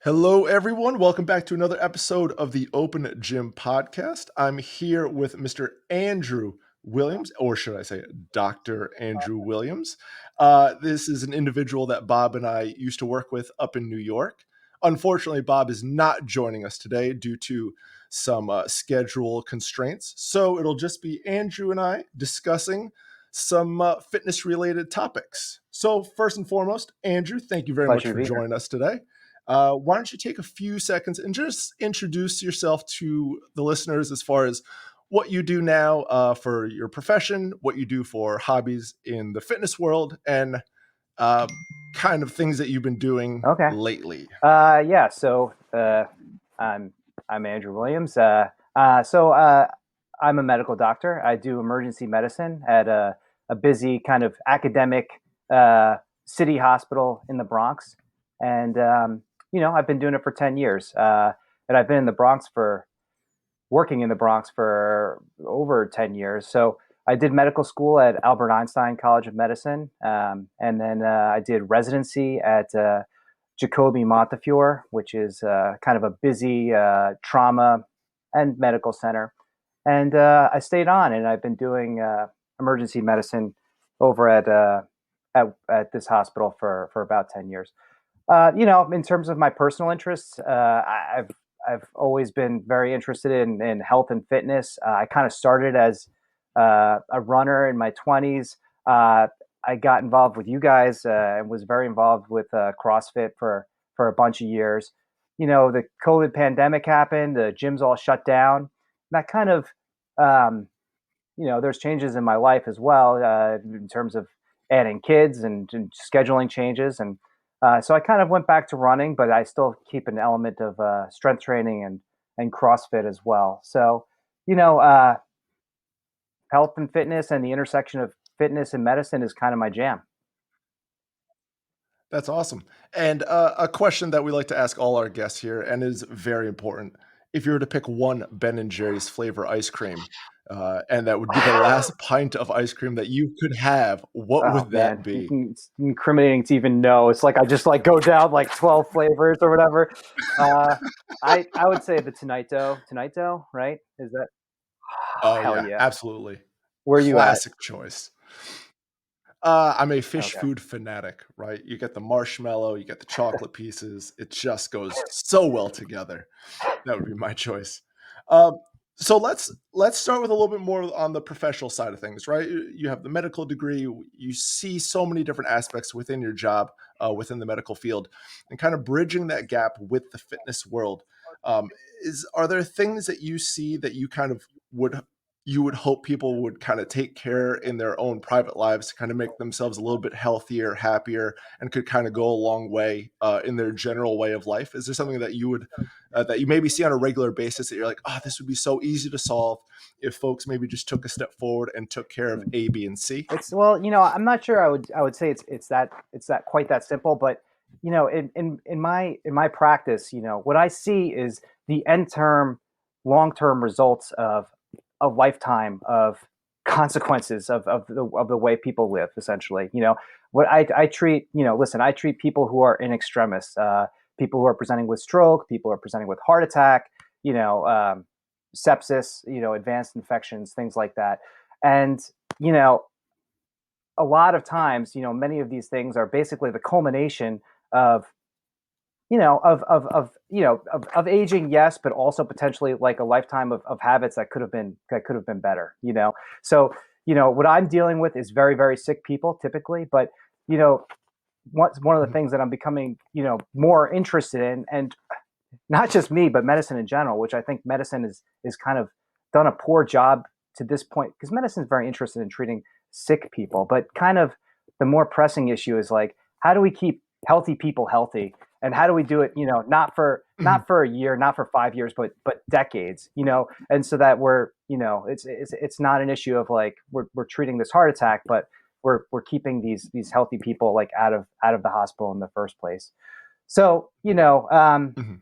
Hello, everyone. Welcome back to another episode of the Open Gym Podcast. I'm here with Mr. Andrew Williams, or should I say Dr. Andrew Williams. This is an individual that Bob and I used to work with up in New York. Unfortunately, Bob is not joining us today due to some schedule constraints. So it'll just be Andrew and I discussing some fitness related topics. So, first and foremost, Andrew, thank you very much Pleasure to for be here. joining us today. Why don't you take a few seconds and just introduce yourself to the listeners as far as what you do now for your profession, what you do for hobbies in the fitness world, and uh, kind of things that you've been doing Okay. lately. Yeah. I'm Andrew Williams. I'm a medical doctor. I do emergency medicine at a busy kind of academic city hospital in the Bronx, and I've been doing it for 10 years. And I've been in the Bronx for working in the Bronx for over 10 years. So I did medical school at Albert Einstein College of Medicine, and then I did residency at Jacobi Montefiore, which is kind of a busy trauma and medical center. And I stayed on, and I've been doing emergency medicine over at this hospital for about 10 years. In terms of my personal interests, I've always been very interested in health and fitness. I kind of started as a runner in my 20s. I got involved with you guys and was very involved with CrossFit for a bunch of years. The COVID pandemic happened, the gyms all shut down. That kind of, there's changes in my life as well in terms of adding kids and scheduling changes. And so I kind of went back to running, but I still keep an element of strength training and CrossFit as well. So, you know, uh, health and fitness and the intersection of fitness and medicine is kind of my jam. That's awesome. And a question that we like to ask all our guests here, and is very important. If you were to pick one Ben and Jerry's flavor ice cream, and that would be the last pint of ice cream that you could have, what Oh would that man, be? it's incriminating to even know. It's like I just like go down like 12 flavors or whatever. Uh, I would say the Tonight Dough, right? Is that Oh hell yeah, yeah? absolutely. Where are you at? Classic choice. I'm a fish Okay. food fanatic, right? You get the marshmallow, you get the chocolate pieces. It just goes so well together. That would be my choice. Um, so let's start with a little bit more on the professional side of things, right? You have the medical degree. You see so many different aspects within your job, within the medical field, and kind of bridging that gap with the fitness world. Is are there things that you see that you would hope people would kind of take care in their own private lives to kind of make themselves a little bit healthier, happier, and could kind of go a long way in their general way of life? Is there something that you would that you maybe see on a regular basis that you're like, oh, this would be so easy to solve if folks maybe just took a step forward and took care of A, B, and C? It's well, I'm not sure I would say it's that quite that simple, but in my practice, what I see is the end term, long term results of a lifetime of consequences of the way people live. Essentially, what I treat, listen, I treat people who are in extremis, people who are presenting with stroke, people who are presenting with heart attack, you know, um, sepsis, advanced infections, things like that, and you know a lot of times, many of these things are basically the culmination of, of aging, yes, but also potentially like a lifetime of habits that could have been better. So, what I'm dealing with is very, very sick people typically, but you know, one of the Mhm. things that I'm becoming, more interested in, and not just me, but medicine in general, which I think medicine is kind of done a poor job to this point because medicine is very interested in treating sick people, but kind of the more pressing issue is like how do we keep healthy people healthy, and how do we do it? Not for Mhm. a year, not for 5 years, but decades. And so that it's not an issue of like we're treating this heart attack, but we're keeping these healthy people like out of the hospital in the first place. So Mhm.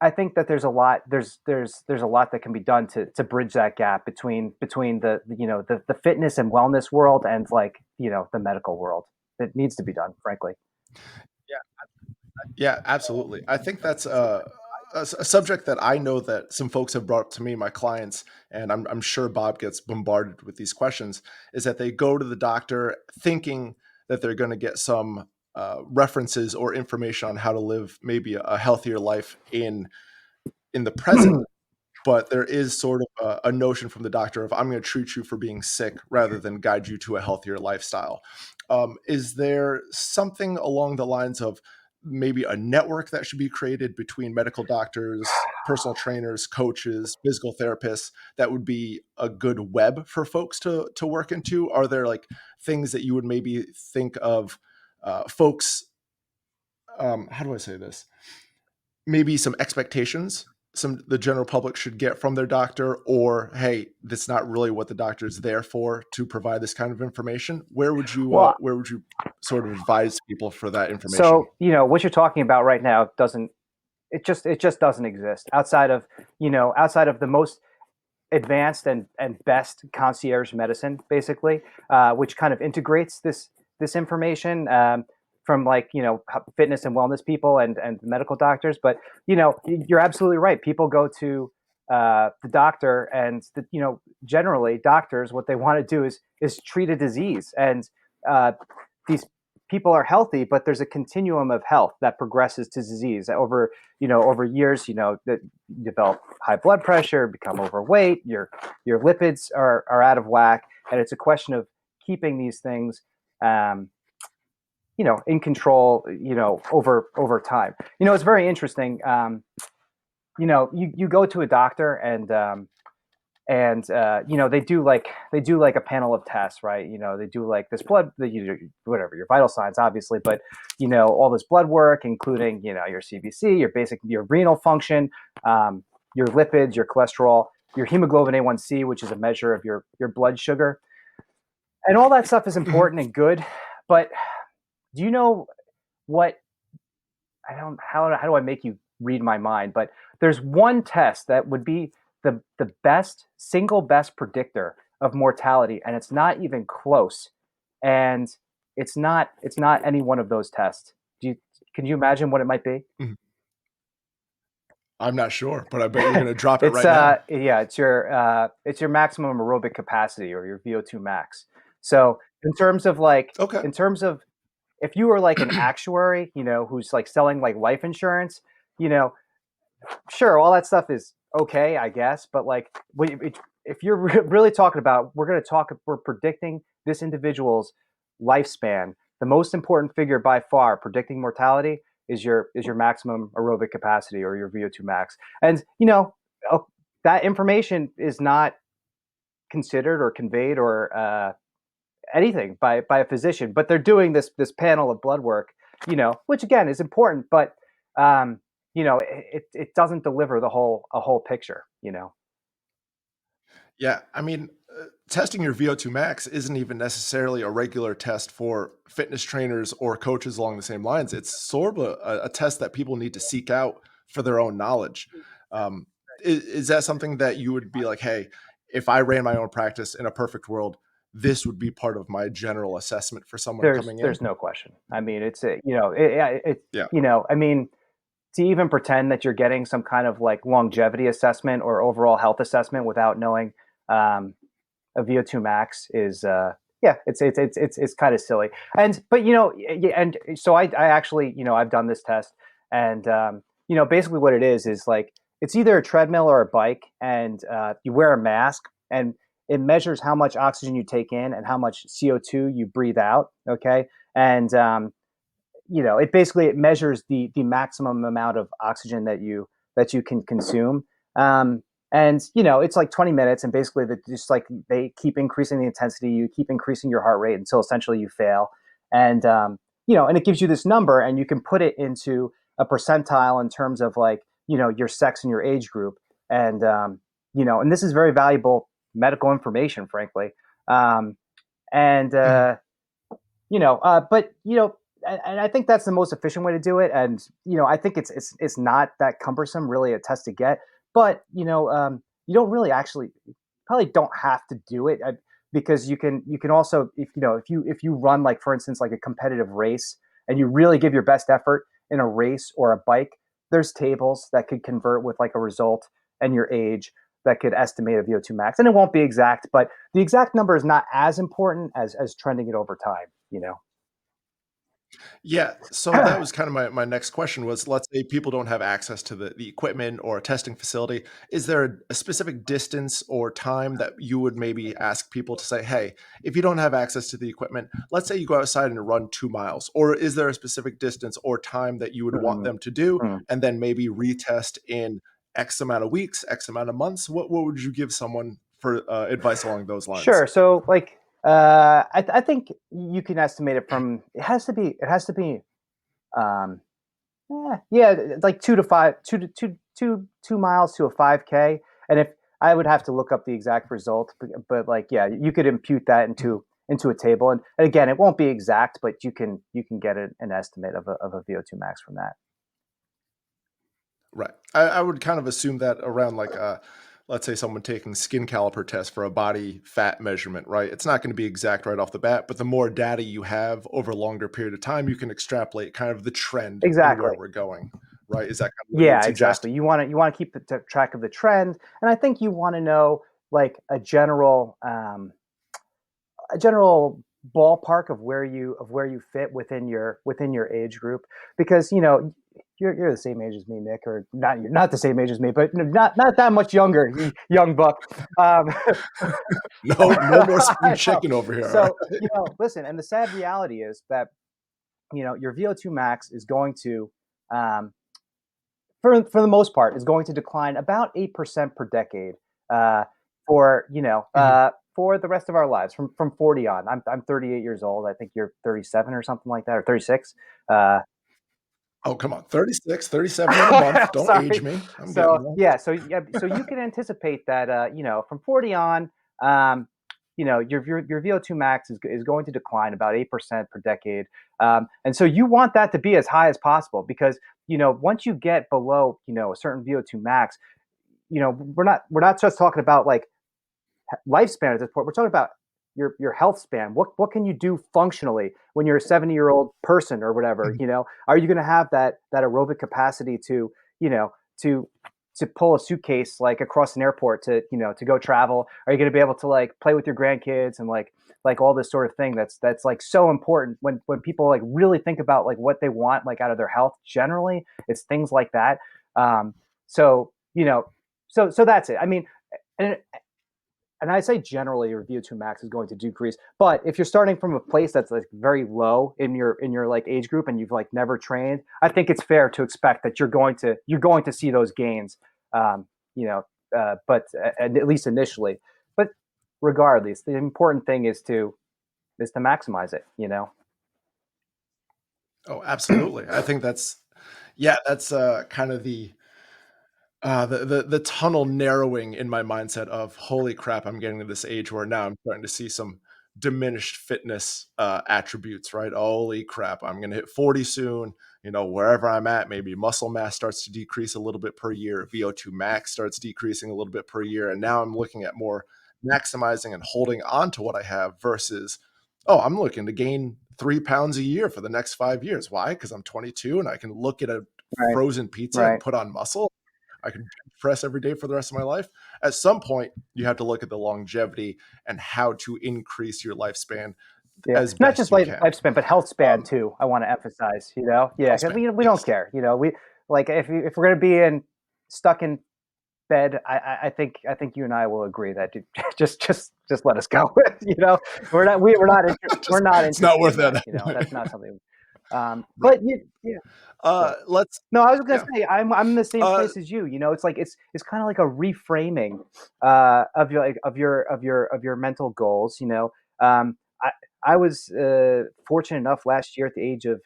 I think that there's a lot that can be done to bridge that gap between the fitness and wellness world and like the medical world. It needs to be done, frankly. Yeah, absolutely. I think that's a subject that I know that some folks have brought up to me, my clients, and I'm sure Bob gets bombarded with these questions, is that they go to the doctor thinking that they're going to get some references or information on how to live maybe a healthier life in the present, but there is sort of a notion from the doctor of I'm going to treat you for being sick rather than guide you to a healthier lifestyle. Is there something along the lines of maybe a network that should be created between medical doctors, personal trainers, coaches, physical therapists that would be a good web for folks to work into? Are there like things that you would maybe think of folks? How do I say this? Maybe some expectations the general public should get from their doctor, or hey, that's not really what the doctor is there for, to provide this kind of information. Well, Where would you sort of advise people for that information? so what you're talking about right now doesn't it just doesn't exist outside of outside of the most advanced and best concierge medicine, basically, which kind of integrates this information from like fitness and wellness people and medical doctors. But you're absolutely right. People go to the doctor, and generally doctors, what they want to do is treat a disease, and these people are healthy, but there's a continuum of health that progresses to disease over over years. That you develop high blood pressure, become overweight, your lipids are out of whack, and it's a question of keeping these things um, in control, over time. It's very interesting. You go to a doctor, and they do like a panel of tests, right? They do like this blood, whatever your vital signs, obviously, but all this blood work, including your CBC, your renal function, um, your lipids, your cholesterol, your hemoglobin A1C, which is a measure of your blood sugar, and all that stuff is Mhm. important and good. But do you know what? I don't how do I make you read my mind? But there's one test that would be the best single best predictor of mortality, and it's not even close. And it's not any one of those tests. Can you imagine what it might be? Mhm. I'm not sure, but I bet you're going to drop it It's right now. yeah, it's your maximum aerobic capacity, or your VO2 max. So Okay. in terms of if you were like an actuary, who's like selling like life insurance, you know, sure, all that stuff is okay, I guess. But like, if you're really talking about, we're predicting this individual's lifespan. The most important figure by far, predicting mortality, is your maximum aerobic capacity, or your VO2 max. And oh, that information is not considered or conveyed or anything by a physician, but they're doing this panel of blood work, which again is important, but um, it doesn't deliver a whole picture. Yeah, I mean, testing your VO2 max isn't even necessarily a regular test for fitness trainers or coaches along the same lines. It's sort of a test that people need to seek out for their own knowledge. Is that something that you would be like, hey, if I ran my own practice in a perfect world, this would be part of my general assessment for someone There's coming in? there's no question. I mean, it's a it Yeah. I mean, to even pretend that you're getting some kind of like longevity assessment or overall health assessment without knowing um, a VO2 max is yeah, it's kind of silly. And but and so I actually I've done this test, and basically what it is like it's either a treadmill or a bike, and you wear a mask, and it measures how much oxygen you take in and how much CO2 you breathe out. Okay, and it measures the maximum amount of oxygen that you can consume. Um, and it's like 20 minutes, and basically just like they keep increasing the intensity, you keep increasing your heart rate until essentially you fail. And and it gives you this number, and you can put it into a percentile in terms of like your sex and your age group. And and this is very valuable medical information, frankly. um, and Mhm. but and I think that's the most efficient way to do it. And I think it's not that cumbersome, really, a test to get. But you don't really actually probably don't have to do it, because you can also, if you run, like, for instance, like a competitive race, and you really give your best effort in a race or a bike, there's tables that could convert with like a result and your age that could estimate a VO2 max. And it won't be exact, but the exact number is not as important as trending it over time, you know? Yeah, so that was kind of my next question was, let's say people don't have access to the equipment or a testing facility. Is there a specific distance or time that you would maybe ask people to say, "Hey, if you don't have access to the equipment, let's say you go outside and run 2 miles," or is there a specific distance or time that you would want Mhm. them to do Mm. and then maybe retest in X amount of weeks, X amount of months? What would you give someone for, advice along those lines? Sure. So like I think you can estimate it from it has to be um yeah, like 2 miles to a 5K. And if I would have to look up the exact result, but like, yeah, you could impute that Mhm. into a table. And again, it won't be exact, but you can get an estimate of a VO2 max from that. Right. I would kind of assume that around like let's say someone taking skin caliper test for a body fat measurement, right? It's not going to be exact right off the bat, but the more data you have over a longer period of time, you can extrapolate kind of the trend in Exactly. where we're going, right? Is that kind of what you would Yeah, suggest? exactly. You want to keep track of the trend, and I think you want to know like a general ballpark of where you fit within your age group, because you're the same age as me, Nick, or not. You're not the same age as me, but not that much younger, young buck. Um, No, no more spring I know. chicken over here. All So right. listen, and the sad reality is that your VO2 max is going to um, for the most part, is going to decline about 8% per decade uh, for Mhm. for the rest of our lives from 40 on. I'm 38 years old. I think you're 37 or something like that, or 36. Uh, Oh, come on. 36, 37 in a month. Don't age Sorry. me. I'm getting So there. yeah, so you can anticipate that from 40 on, um, your VO2 max is going to decline about 8% per decade, and so you want that to be as high as possible, because once you get below a certain VO2 max, we're not just talking about like lifespan at this point. We're talking about your health span. What can you do functionally when you're a 70-year-old person or whatever? Mhm. Are you going to have that aerobic capacity to you know to to pull a suitcase like across an airport to go travel? Are you going to be able to like play with your grandkids and like all this sort of thing that's like so important when people like really think about like what they want like out of their health? Generally, it's things like that. Um, so so that's it. I mean, and I say generally your VO2 max is going to decrease. But if you're starting from a place that's like very low in your like age group, and you've like never trained, I think it's fair to expect that you're going to see those gains. Um, you know, but at least initially. But regardless, the important thing is to maximize it. Oh, absolutely. I think that's yeah, that's kind of the tunnel narrowing in my mindset of, "Holy crap, I'm getting to this age where now I'm starting to see some diminished fitness, attributes," right? "Holy crap, I'm gonna hit 40 soon," wherever I'm at, maybe muscle mass starts to decrease a little bit per year, VO2 max starts decreasing a little bit per year, and now I'm looking at more maximizing and holding on to what I have versus, "Oh, I'm looking to gain 3 pounds a year for the next 5 years." Why? Because 'Cause I'm 22 and I can look at a Right. frozen pizza and Right. put on muscle. I can bench press every day for the rest of my life. At some point, you have to look at the longevity and how to increase your lifespan Yeah, as not best just you can. lifespan, but health span Um, too. I want to emphasize. Yeah, Health 'cause span, we don't yes. care. We like if we're gonna be stuck in bed. I think you and I will agree that just let us go. We're Just not it's not interested worth in that. that anyway. That's not something. Right. But yeah. Good. Let's No, I was gonna yeah. say I'm in the same Uh, place as you. It's like it's kind of like a reframing of your like, of your mental goals. I I was fortunate enough last year at the age of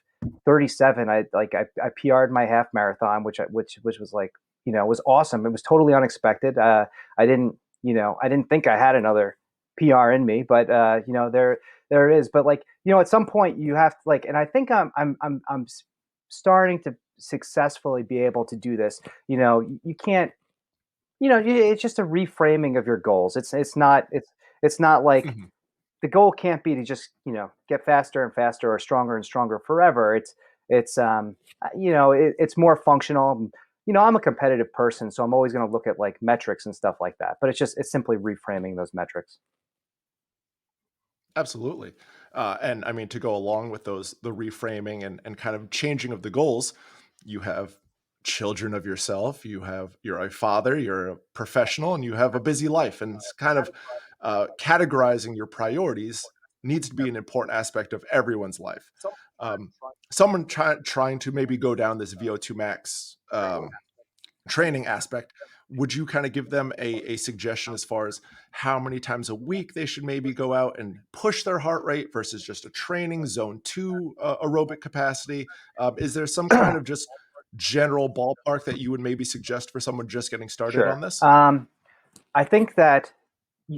37. I PR'd my half marathon, which was like was awesome. It was totally unexpected. I didn't I didn't think I had another PR in me, but there it is. But like at some point you have to like, and I think I'm starting to successfully be able to do this. You can't. It's just a reframing of your goals. It's not like mhm. the goal can't be to just get faster and faster or stronger and stronger forever. It's it's more functional. I'm a competitive person, so I'm always going to look at like metrics and stuff like that. But it's simply reframing those metrics. Absolutely. And I mean, to go along with those, the reframing and kind of changing of the goals, you have children of yourself, you're a father, you're a professional, and you have a busy life. And it's kind of categorizing your priorities needs to be an important aspect of everyone's life. Um, someone trying to maybe go down this VO2 max training aspect, would you kind of give them a suggestion as far as how many times a week they should maybe go out and push their heart rate versus just a training zone two aerobic capacity? Is there some kind of just general ballpark that you would maybe suggest for someone just getting started on Sure. this? I think that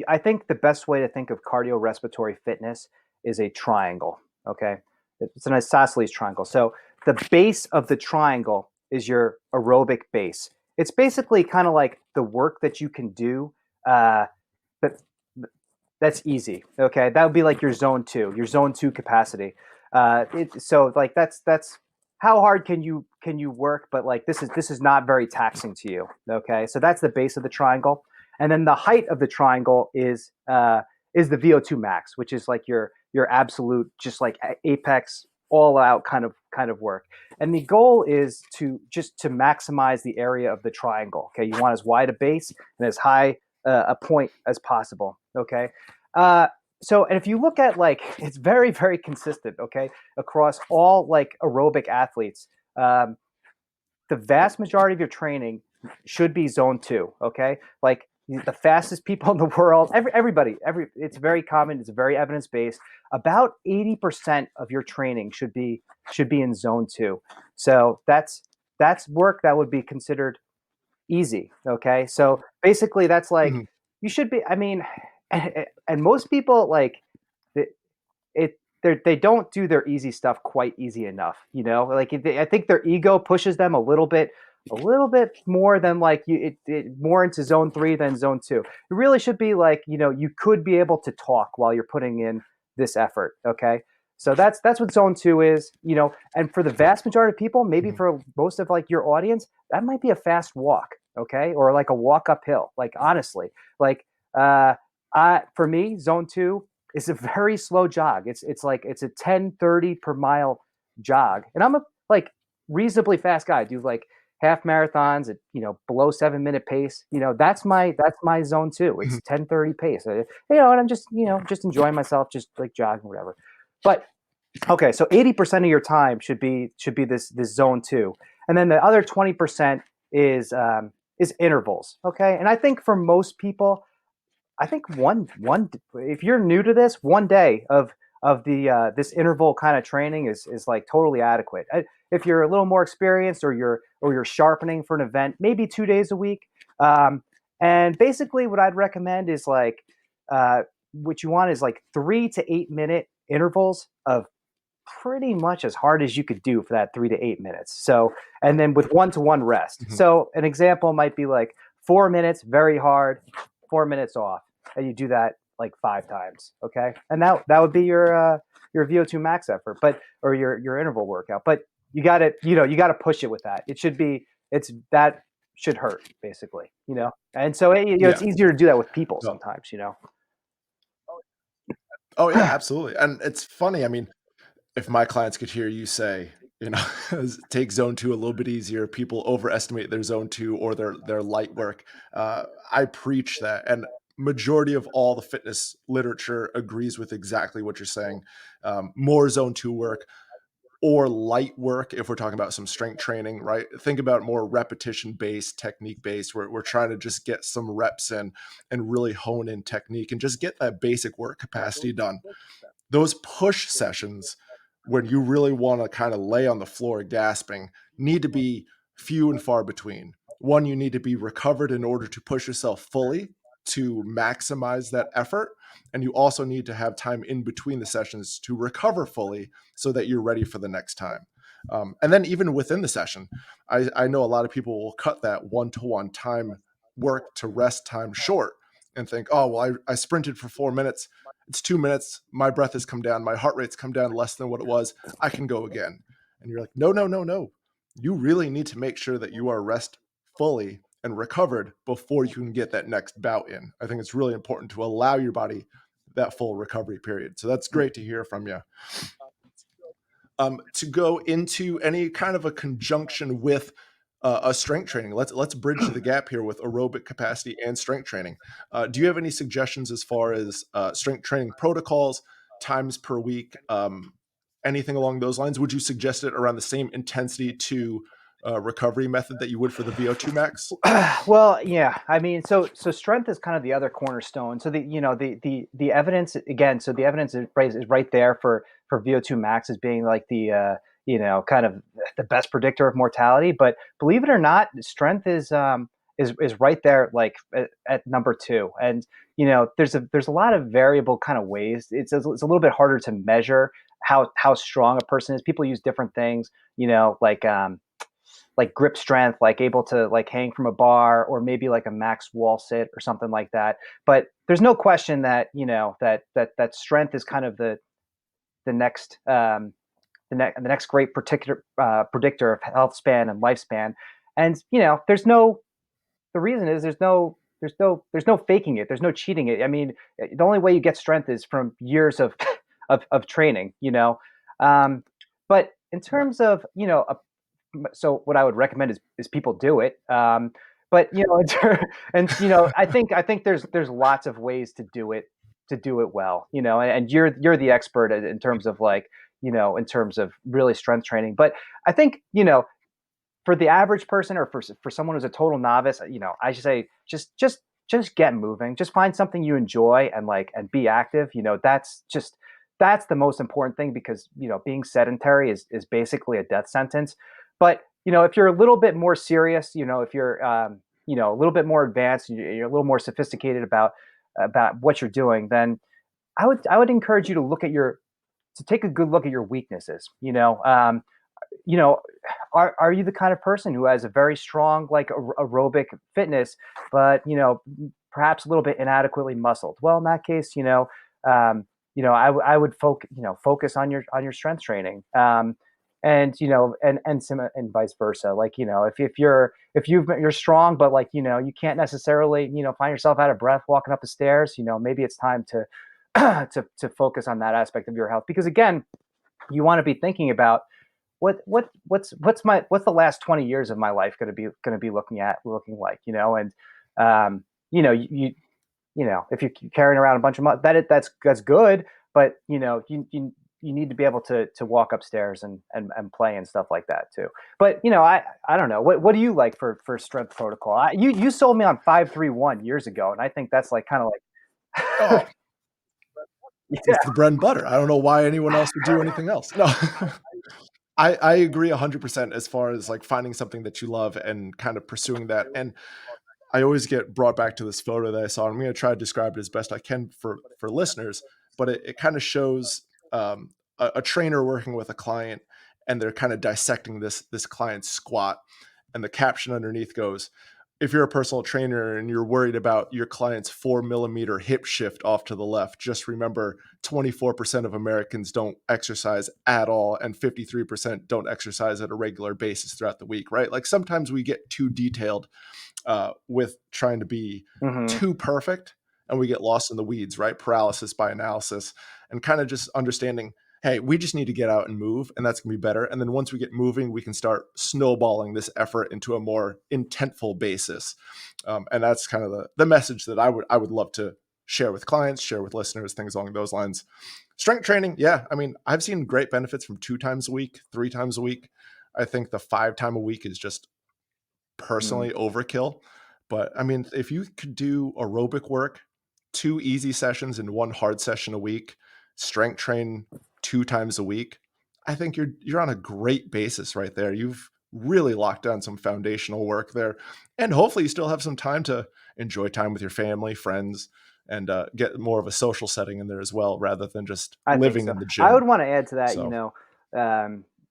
I think the best way to think of cardiorespiratory fitness is a triangle. Okay, it's an isosceles triangle. So the base of the triangle is your aerobic base. It's basically kind of like the work that you can do. Uh, that that's easy. Okay, that would be like your zone two capacity. So like that's how hard can you work, but like this is not very taxing to you. Okay, so that's the base of the triangle, and then the height of the triangle is the VO2 max, which is like your absolute just like apex all out kind of work. And the goal is to maximize the area of the triangle. Okay, you want as wide a base and as high a point as possible. Okay, uh, and if you look at like, it's very, very consistent, okay, across all like aerobic athletes. Um, the vast majority of your training should be zone two, okay? Like the fastest people in the world, it's very common, it's very evidence based. About 80% of your training should be in zone two. So that's work that would be considered easy. Okay. So basically, that's like, Mhm. you should be, I mean, and most people like it, they don't do their easy stuff quite easy enough, like I think their ego pushes them a little bit more than like more into zone three than zone two. It really should be like, you could be able to talk while you're putting in this effort. Okay. So that's what zone two is, and for the vast majority of people, maybe Mhm. for most of like your audience, that might be a fast walk. Okay. Or like a walk uphill. Like honestly, like, uh, for me, zone two is a very slow jog. It's a 10:30 per mile jog. And I'm a like reasonably fast guy. I do like half marathons at, below 7 minute pace. That's my zone two. Mhm. It's 10:30 pace. And I'm just enjoying myself, just like jogging, whatever. But okay, so 80% of your time should be this zone two. And then the other 20% is intervals. Okay. And I think for most people, I think one if you're new to this, one day of the this interval kind of training is like totally adequate. If you're a little more experienced or you're sharpening for an event, maybe 2 days a week. Um, and basically, what I'd recommend is like what you want is like 3 to 8 minute intervals of pretty much as hard as you could do for that 3 to 8 minutes. So, and then with one rest. Mhm. So, an example might be like 4 minutes, very hard, 4 minutes off, and you do that like 5 times. Okay, and that would be your VO2 max effort, but or your interval workout. But you got to push it with that. It should be it's that should hurt basically. And so it's Yeah. easier to do that with people No. sometimes. Oh yeah, absolutely. And it's funny. I mean, if my clients could hear you say, you know, take zone two a little bit easier, people overestimate their zone two or their light work. I preach that, and majority of all the fitness literature agrees with exactly what you're saying. More zone two work or light work if we're talking about some strength training, right? Think about more repetition based, technique based. We're trying to just get some reps in and really hone in technique and just get that basic work capacity done. Those push sessions when you really want to kind of lay on the floor gasping need to be few and far between. One, you need to be recovered in order to push yourself fully to maximize that effort. And you also need to have time in between the sessions to recover fully so that you're ready for the next time. And then, even within the session, I know a lot of people will cut that one to one time work to rest time short and think, oh, well, I sprinted for 4 minutes. It's 2 minutes. My breath has come down. My heart rate's come down less than what it was. I can go again. And you're like, no, no, no, no. You really need to make sure that you are rest fully and recovered before you can get that next bout in. I think it's really important to allow your body that full recovery period. So that's great to hear from you. To go into any kind of a conjunction with a strength training. Let's bridge the gap here with aerobic capacity and strength training. Do you have any suggestions as far as strength training protocols, times per week, anything along those lines? Would you suggest it around the same intensity to recovery method that you would for the VO2 max? Well, yeah. I mean, so strength is kind of the other cornerstone. So the evidence again. So the evidence is right there for VO2 max as being like the kind of the best predictor of mortality. But believe it or not, strength is right there like at number two. And there's a lot of variable kind of ways. It's a little bit harder to measure how strong a person is. People use different things. Like grip strength, like able to like hang from a bar, or maybe like a max wall sit or something like that. But there's no question that that strength is kind of the next the next great particular predictor of health span and lifespan. And there's no the reason is there's no faking it. There's no cheating it. I mean, the only way you get strength is from years of of training. Um, but in Right. terms of so what I would recommend is people do it. But and I think there's lots of ways to do it well. And you're the expert in terms of like in terms of really strength training. But I think for the average person, or for someone who's a total novice, I should say just get moving. Just find something you enjoy and be active. That's the most important thing, because being sedentary is basically a death sentence. But if you're a little bit more serious, if you're a little bit more advanced, you're a little more sophisticated about what you're doing, then I would encourage you to take a good look at your weaknesses. You know, are you the kind of person who has a very strong like aerobic fitness, but perhaps a little bit inadequately muscled? Well, in that case, I would focus on your strength training, and vice versa. Like if you're strong, but like you can't necessarily find yourself out of breath walking up the stairs. Maybe it's time to to focus on that aspect of your health, because again, you want to be thinking about what's the last 20 years of my life going to be looking like, and um if you're carrying around a bunch of money, that's good, but you need to be able to walk upstairs and play and stuff like that too. But I don't know, what do you like for strength protocol? You sold me on 531 years ago, and I think that's like kind of like Oh, it's yeah. the bread and butter. I don't know why anyone else would do anything else. No. I agree 100% as far as like finding something that you love and kind of pursuing that. And I always get brought back to this photo that I saw. I'm going to try to describe it as best I can for listeners, but it kind of shows a trainer working with a client, and they're kind of dissecting this client's squat, and the caption underneath goes, "If you're a personal trainer and you're worried about your client's 4 millimeter hip shift off to the left, just remember 24% of Americans don't exercise at all, and 53% don't exercise at a regular basis throughout the week," right? Like sometimes we get too detailed with trying to be Hmm. too perfect, and we get lost in the weeds, right? Paralysis by analysis, and kind of just understanding, hey, we just need to get out and move, and that's going to be better. And then once we get moving, we can start snowballing this effort into a more intentful basis. And that's kind of the message that I would love to share with clients, share with listeners, things along those lines. Strength training, yeah. I mean, I've seen great benefits from 2 times a week, 3 times a week. I think the 5 time a week is just Mm. personally overkill. But I mean, if you could do aerobic work, 2 easy sessions and 1 hard session a week, strength train 2 times a week, I think you're on a great basis right there. You've really locked down some foundational work there, and hopefully you still have some time to enjoy time with your family, friends, and get more of a social setting in there as well, rather than just I think living so. in the I would gym. want to add to that, So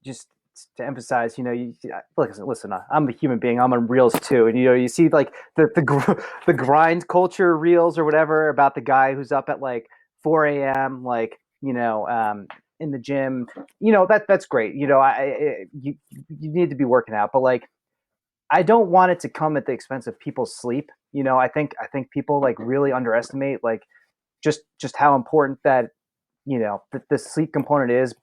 just to emphasize, listen, I'm a human being. I'm on reels too, and you see like the grind culture reels or whatever about the guy who's up at like 4 a.m. like in the gym, that's great. You need to be working out, but like I don't want it to come at the expense of people's sleep. I think people like really underestimate like just how important that the sleep component is.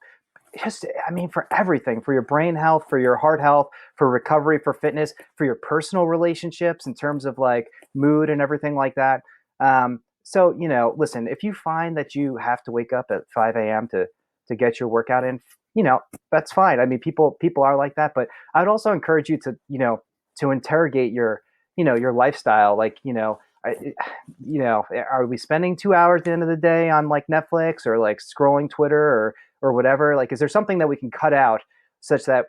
Just, I mean, for everything, for your brain health, for your heart health, for recovery, for fitness, for your personal relationships in terms of like mood and everything like that. So listen, if you find that you have to wake up at 5 a.m. to get your workout in, that's fine. I mean, people are like that, but I would also encourage you to to interrogate your lifestyle. Like are we spending 2 hours at the end of the day on like Netflix or like scrolling Twitter or whatever? Like, is there something that we can cut out such that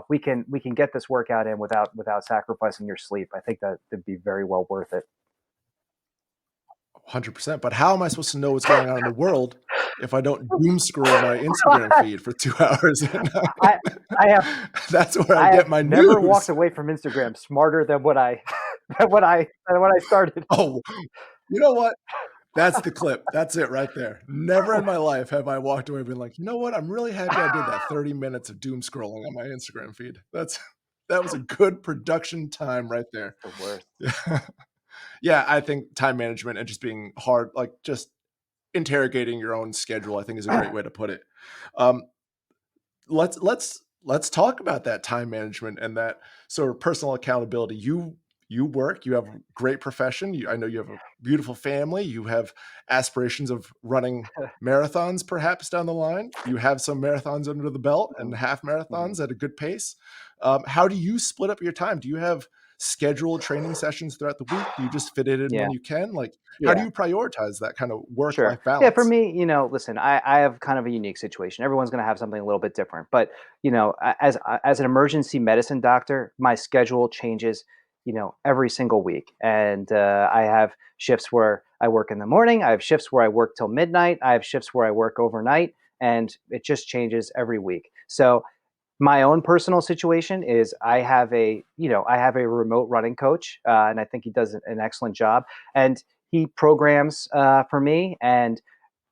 we can get this workout in without sacrificing your sleep? I think that would be very well worth it. 100%. But how am I supposed to know what's going on in the world if I don't doom scroll my Instagram feed for 2 hours at I night? I have That's where I I get have my never walked news. away from Instagram smarter than what I than when I started. Oh, you know what? That's the clip. That's it right there. Never in my life have I walked away being like, "You know what? I'm really happy I did that 30 minutes of doom scrolling on my Instagram feed." That was a good production time right there. The worst. Yeah. Yeah, I think time management and just being hard like, just interrogating your own schedule, I think is a great way to put it. Um, let's talk about that time management and that sort of personal accountability. You work, you have a great profession. I know you have a beautiful family. You have aspirations of running marathons perhaps down the line. You have some marathons under the belt and Mhm, half mhm. marathons at a good pace. How do you split up your time? Do you have scheduled training sessions throughout the week? Do you just fit it in when Yeah, you can? Like, how do yeah. you prioritize that kind of work Sure. life Yeah, for balance? me, listen, I have kind of a unique situation. Everyone's going to have something a little bit different. But, as an emergency medicine doctor, my schedule changes, every single week. And I have shifts where I work in the morning. I have shifts where I work till midnight. I have shifts where I work overnight. And it just changes every week. So my own personal situation is I have a remote running coach, and I think he does an excellent job. And he programs for me. And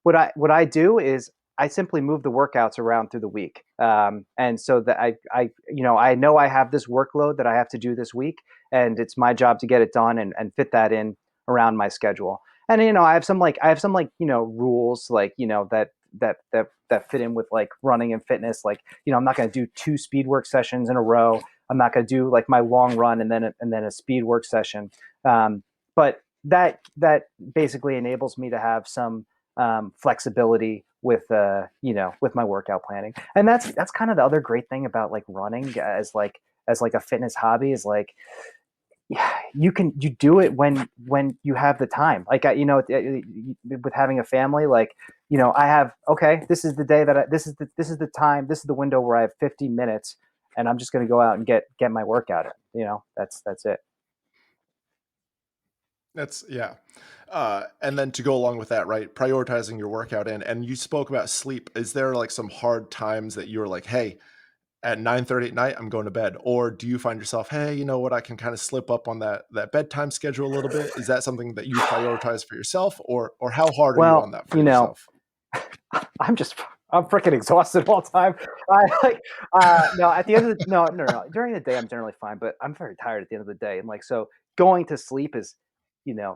what I do is I simply move the workouts around through the week, and so that I know I have this workload that I have to do this week, and it's my job to get it done and fit that in around my schedule. And I have some rules like that fit in with like running and fitness. Like I'm not going to do two speed work sessions in a row. I'm not going to do like my long run and then a speed work session. But that basically enables me to have some flexibility with my workout planning. And that's kind of the other great thing about like running as like a fitness hobby is like yeah, you do it when you have the time. Like with having a family, like I have okay, this is the day that this is the time, this is the window where I have 50 minutes, and I'm just going to go out and get my workout in. That's it. That's yeah. And then to go along with that, right, prioritizing your workout and you spoke about sleep. Is there like some hard times that you're like, hey, at 9:30 at night, I'm going to bed? Or do you find yourself, hey, you know what, I can kind of slip up on that bedtime schedule a little bit? Is that something that you prioritize for yourself, or how hard are you on Well, that for yourself? I'm just I'm freaking exhausted all the time. I like no at the end of the no no no during the day I'm generally fine, but I'm very tired at the end of the day, and like so going to sleep is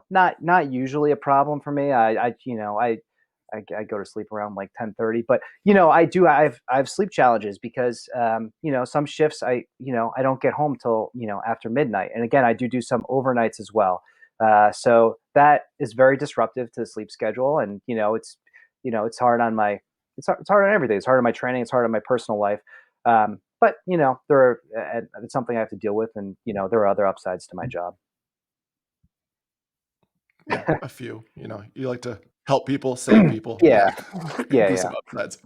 not usually a problem for me. I go to sleep around like 10:30, but I have sleep challenges because some shifts I don't get home till after midnight, and again I do some overnights as well. So that is very disruptive to the sleep schedule, and it's hard on my it's hard on everything. It's hard on my training. It's hard on my personal life. But it's something I have to deal with, and there are other upsides to my job. Yeah, a few. You like to help people, save people. Yeah, Yeah, yeah, be yeah. some upsides.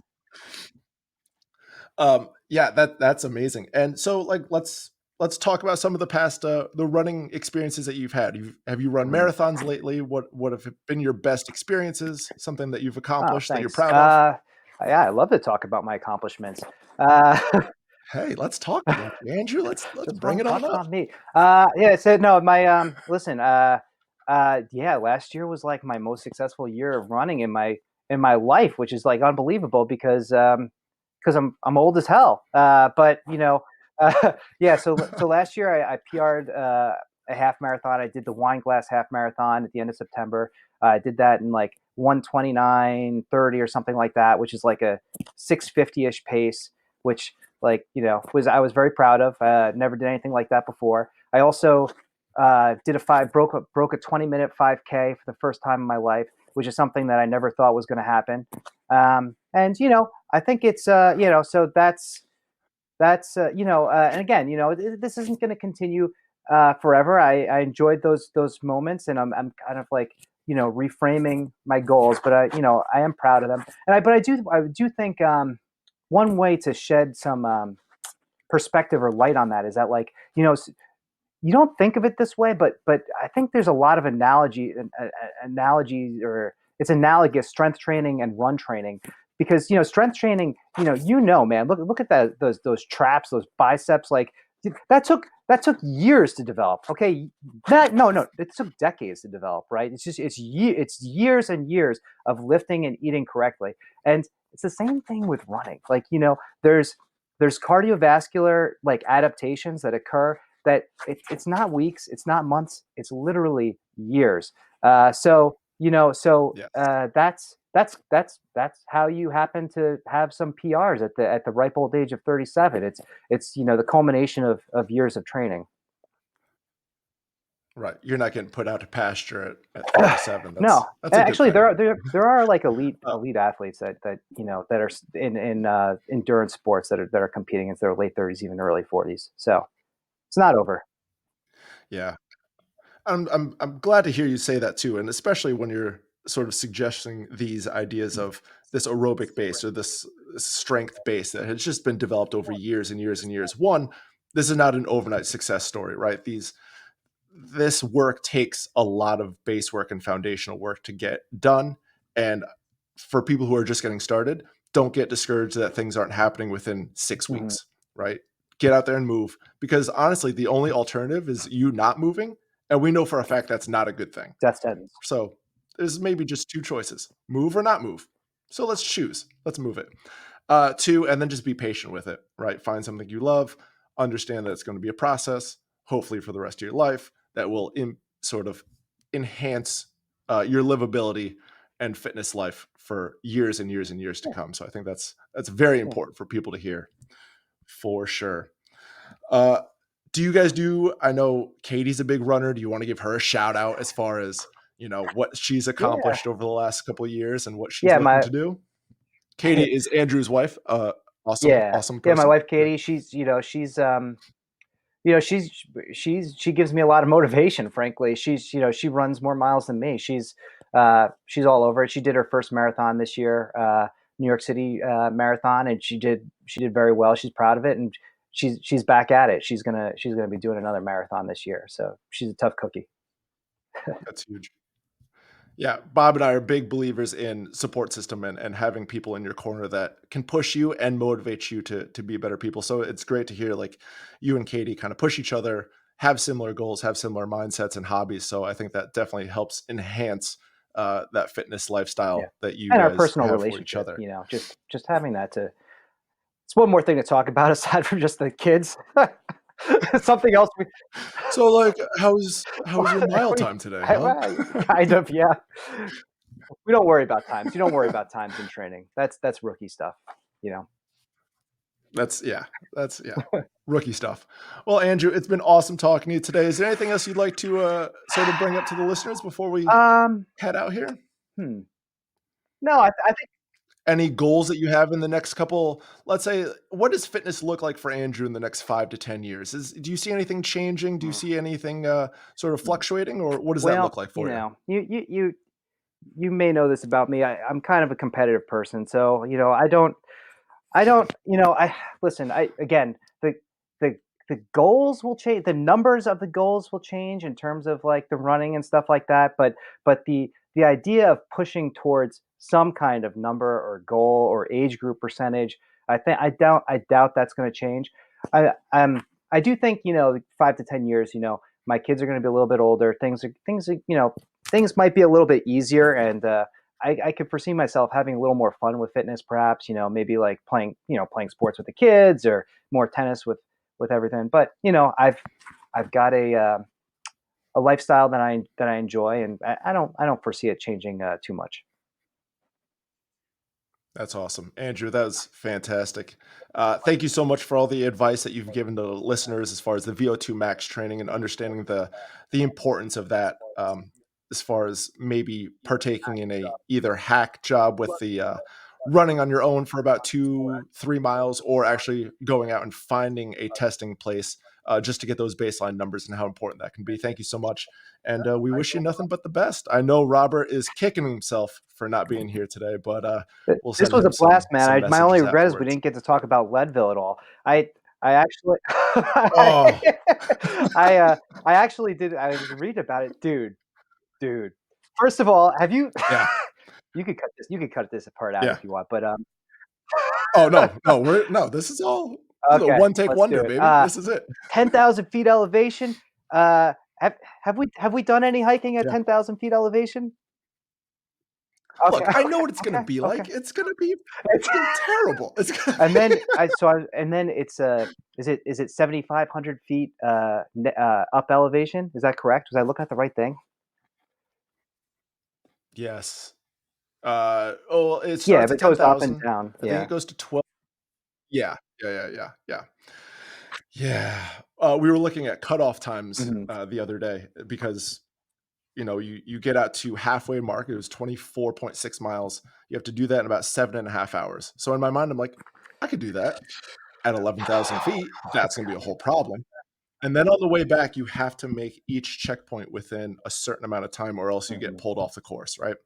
Yeah, that's amazing. And so, like, let's talk about some of the past the running experiences that you've had. Have you run Mhm. marathons lately? What have been your best experiences? Something that you've Oh, accomplished that you're thanks. proud of? Yeah, I love to talk about my accomplishments. Uh, Hey, let's talk about you, Andrew. Let's Just bring want it to on talk up. about me. Yeah, so no, my listen, yeah, last year was like my most successful year of running in in my life, which is like unbelievable because I'm old as hell. But yeah. So last year I PR'd a half marathon. I did the Wine Glass half marathon at the end of September. I did that in like 1:29:30 or something like that, which is like a 6:50 ish pace, which like was I was very proud of. Never did anything like that before. I also did a five broke a 20-minute 5K for the first time in my life, which is something that I never thought was going to happen. And I think it's so that's and again, this isn't going to continue forever. I enjoyed those moments, and I'm kind of like reframing my goals, but I am proud of them, and I do think one way to shed some perspective or light on that is that like you don't think of it this way, but I think there's a lot of analogies, or it's analogous strength training and run training, because strength training, man, look at that those traps, those biceps, like that took years to develop. Okay, that no, it took decades to develop, right? It's years and years of lifting and eating correctly, and it's the same thing with running. Like there's cardiovascular like adaptations that occur that it's not weeks, it's not months, it's literally years. Yes. That's how you happen to have some PRs at the ripe old age of 37. It's the culmination of years of training. Right. You're not getting put out to pasture at 37. No, That's a good actually, thing. there are like Uh, elite athletes that are in endurance sports that are competing in their late 30s, even early 40s. So it's not over. yeah. I'm glad to hear you say that too, and especially when you're sort of suggesting these ideas of this aerobic base or this strength base that has just been developed over years and years and years. One, this is not an overnight success story, right? These this work takes a lot of base work and foundational work to get done. And for people who are just getting started, don't get discouraged that things aren't happening within 6 Mhm. weeks, right? Get out there and move, because honestly, the only alternative is you not moving. And we know for a fact that's not a good thing. Death sentence. So there's maybe just two choices: move or not move. So let's choose. Let's move it. Two, and then just be patient with it, right? Find something you love, understand that it's going to be a process, hopefully for the rest of your life, that will sort of enhance your livability and fitness life for years and years and years to Yeah, come. So I think that's very yeah, important for people to hear, for sure. Uh, do you guys do? I know Katie's a big runner. Do you want to give her a shout out as far as what she's yeah, accomplished over the last couple of years and what she's yeah. looking to do? Katie is Andrew's wife. Awesome, Yeah, awesome yeah. My person. wife Katie, she gives me a lot of motivation. Frankly, she runs more miles than me. She's all over it. She did her first marathon this year, New York City marathon, and she did very well. She's proud of it, and she's back at it. She's gonna be doing another marathon this year. So she's a tough cookie. That's huge. Yeah, Bob and I are big believers in support system and having people in your corner that can push you and motivate you to be better people. So it's great to hear like you and Katie kind of push each other, have similar goals, have similar mindsets and hobbies. So I think that definitely helps enhance that fitness Yeah, lifestyle that you and our guys personal have for each relationship. other. Just having that to it's one more thing to talk about aside from just the kids. Something else we So like, how's your mile time today, huh? well, kind of, yeah. We don't worry about times. You don't worry about times in training. That's rookie stuff, you know. That's rookie stuff. Well, Andrew, it's been awesome talking to you today. Is there anything else you'd like to sort of bring up to the listeners before we Um, head out here? hmm. No, I think Any goals that you have in the next couple, let's say, what does fitness look like for Andrew in the next 5 to 10 years? Do you see anything changing? Do you hmm, see anything sort of hmm. fluctuating, or what does that look Well, like for you? you may know this about me. I'm kind of a competitive person, so I don't, I listen. I again, the the goals will change. The numbers of the goals will change in terms of like the running and stuff like that. But the idea of pushing towards some kind of number or goal or age group percentage, I doubt that's going to change. I do think 5 to 10 years. My kids are going to be a little bit older. Things might be a little bit easier, and I could foresee myself having a little more fun with fitness, perhaps. Maybe like playing sports with the kids, or more tennis with everything. But I've got a lifestyle that I enjoy, and I don't foresee it changing too much. That's awesome. Andrew, that was fantastic. Thank you so much for all the advice that you've given to listeners as far as the VO2 max training and understanding the importance of that, as far as maybe partaking in a either hack job with the running on your own for about 2, 3 miles, or actually going out and finding a testing place just to get those baseline numbers and how important that can be. Thank you so much. And we wish you nothing but the best. I know Robert is kicking himself for not being here today, but we'll This send was him a blast, man. some My only messages regret is we afterwards. didn't get to talk about Leadville at all. I actually Oh, I I actually did. I was reading about it, dude. First of all, have you? yeah, You could cut this. You could cut this part out yeah. if you want, but Oh, no, no, this is all the okay, one take let's do wonder, it. baby. This is it. 10,000 feet elevation. Uh, have we done any hiking at Yeah. 10,000 feet elevation? Okay, Look, I know what it's gonna okay, be okay. like. It's gonna be terrible. It's gonna And then be it's is it 7,500 feet up elevation? Is that correct? Was I looking at the right thing? Yes. Oh, it Yeah, starts but at it goes up and 10,000. down. I think it Yeah. goes to 12. Yeah. Yeah, yeah, yeah, yeah. Yeah. We were looking at cutoff times, Mhm. the other day because you get out to halfway mark. It was 24.6 miles. You have to do that in about 7.5 hours. So in my mind, I'm like, I could do that at 11,000 feet. That's going to be a whole problem. And then on the way back, you have to make each checkpoint within a certain amount of time, or else you get Mhm. pulled off the course, right?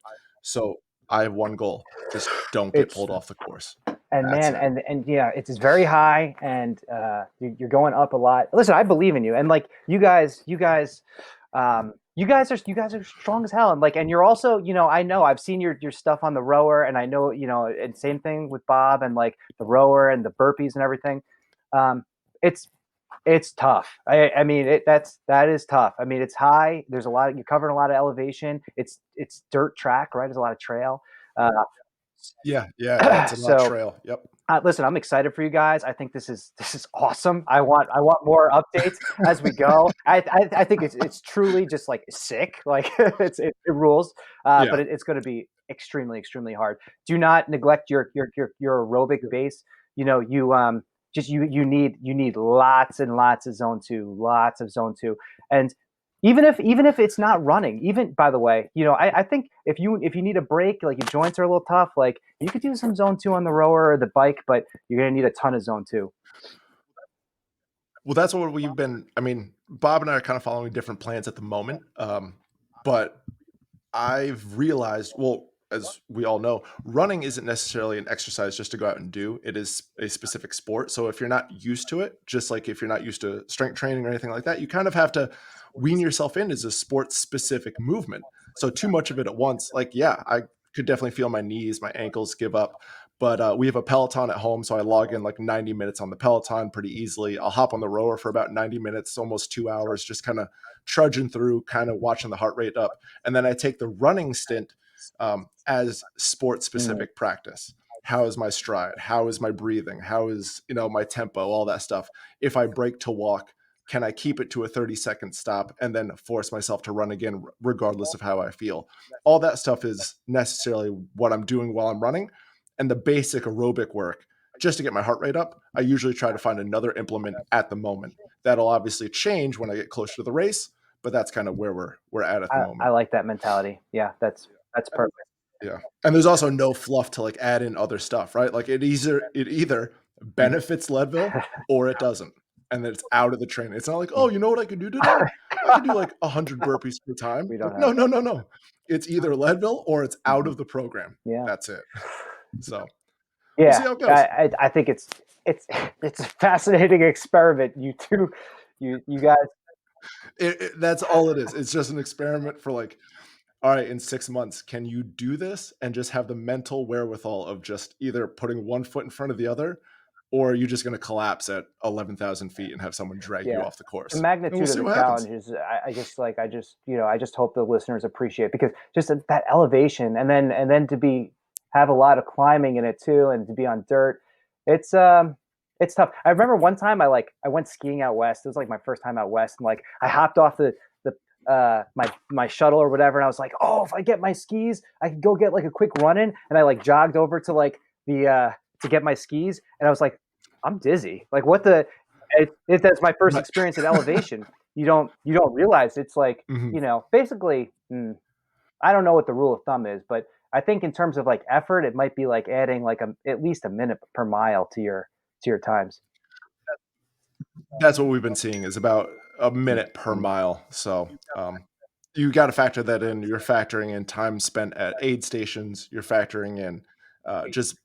So I have one goal: just don't get It's pulled off the course. and That's man, it. and yeah, it's very high, and you're going up a lot. Listen, I believe in you, and like you guys are strong as hell, and like, and you're also, I know I've seen your stuff on the rower, and I know, and same thing with Bob, and like the rower and the burpees and everything. Um, it's it's tough. I mean, that is tough. I mean, it's high. There's a lot. You're covering a lot of elevation. It's dirt track, right? There's a lot of trail. Uh, Yeah, yeah, yeah. It's a lot of so trail. Yep. listen, I'm excited for you guys. I think this is awesome. I want more updates as we go. I think it's truly just like sick. Like it rules. Yeah. But it's going to be extremely extremely hard. Do not neglect your aerobic base. You just you need lots and lots of zone two, lots of zone two, and even if it's not running, even by the way, I think if you need a break, like your joints are a little tough, like you could do some zone two on the rower or the bike, but you're gonna need a ton of zone two. Well, that's what we've been. I mean, Bob and I are kind of following different plans at the moment. But I've realized, well, as we all know, running isn't necessarily an exercise just to go out and do. It is a specific sport. So if you're not used to it, just like if you're not used to strength training or anything like that, you kind of have to wean yourself in as a sports specific movement. So too much of it at once, like, yeah, I could definitely feel my knees, my ankles give up. But we have a Peloton at home, so I log in like 90 minutes on the Peloton pretty easily. I'll hop on the rower for about 90 minutes, almost 2 hours, just kind of trudging through, kind of watching the heart rate up, and then I take the running stint as sport Mhm. specific practice. How is my stride? How is my breathing? How is my tempo? All that stuff. If I break to walk, can I keep it to a 30-second stop and then force myself to run again, regardless of how I feel? All that stuff is necessarily what I'm doing while I'm running, and the basic aerobic work just to get my heart rate up. I usually try to find another implement at the moment. That'll obviously change when I get closer to the race, but that's kind of where we're at the I moment. like that mentality. Yeah, that's perfect. Yeah. And there's also no fluff to like add in other stuff, right? Like it either benefits Leadville or it doesn't. And then it's out of the training. It's not like, oh, you know what I could do today? I could do like 100 burpees per time. We don't Like, have no, no, that. no, no. It's either Leadville or it's out Mhm. of the program. Yeah, That's it. So we'll see yeah. how it I, goes. I I think it's it's a fascinating experiment. You two, you guys. That's all it is. It's just an experiment for like, all right, in 6 months, can you do this and just have the mental wherewithal of just either putting one foot in front of the other, or are you just going to collapse at 11,000 feet and have someone drag you Yeah. off the The course? And we'll magnitude of see the what happens. challenge is, I just like, I just hope the listeners appreciate, because just that elevation, and then to be have a lot of climbing in it too, and to be on dirt, it's it's tough. I remember one time I went skiing out west. It was like my first time out west, and like I hopped off the my shuttle or whatever, and I was like, oh, if I get my skis, I could go get like a quick run in, and I like jogged over to like the to get my skis, and I was like, I'm dizzy. Like what the if that's my first Right. experience at elevation. You don't realize it's like, Mhm. basically. I don't know what the rule of thumb is, but I think in terms of like effort, it might be like adding like at least a minute per mile to your times. That's what we've been seeing is about a minute per mile. So you got to factor that in. You're factoring in time spent at aid stations. You're factoring in just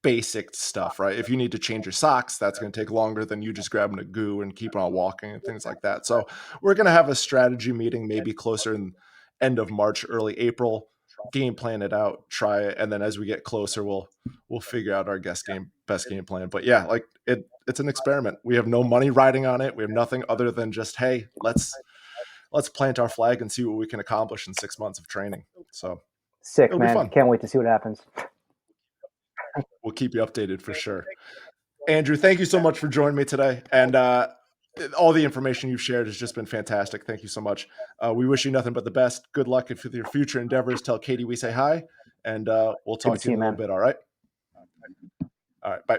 basic stuff, right? If you need to change your socks, that's going to take longer than you just grabbing a goo and keeping on walking and things like that. So we're going to have a strategy meeting maybe closer in end of March, early April. Game plan it out, try it, and then as we get closer, we'll figure out our best game plan. But yeah, like it's an experiment. We have no money riding on it. We have nothing other than just, hey, let's plant our flag and see what we can accomplish in 6 months of training. So Sick, it'll be man. fun. Can't wait to see what happens. We'll keep you updated for sure. Andrew, thank you so much for joining me today. And all the information you've shared has just been fantastic. Thank you so much. We wish you nothing but the best. Good luck with your future endeavors. Tell Katie we say hi, and we'll Good to talk to see you you, in a little man. bit. All right. All right. Bye.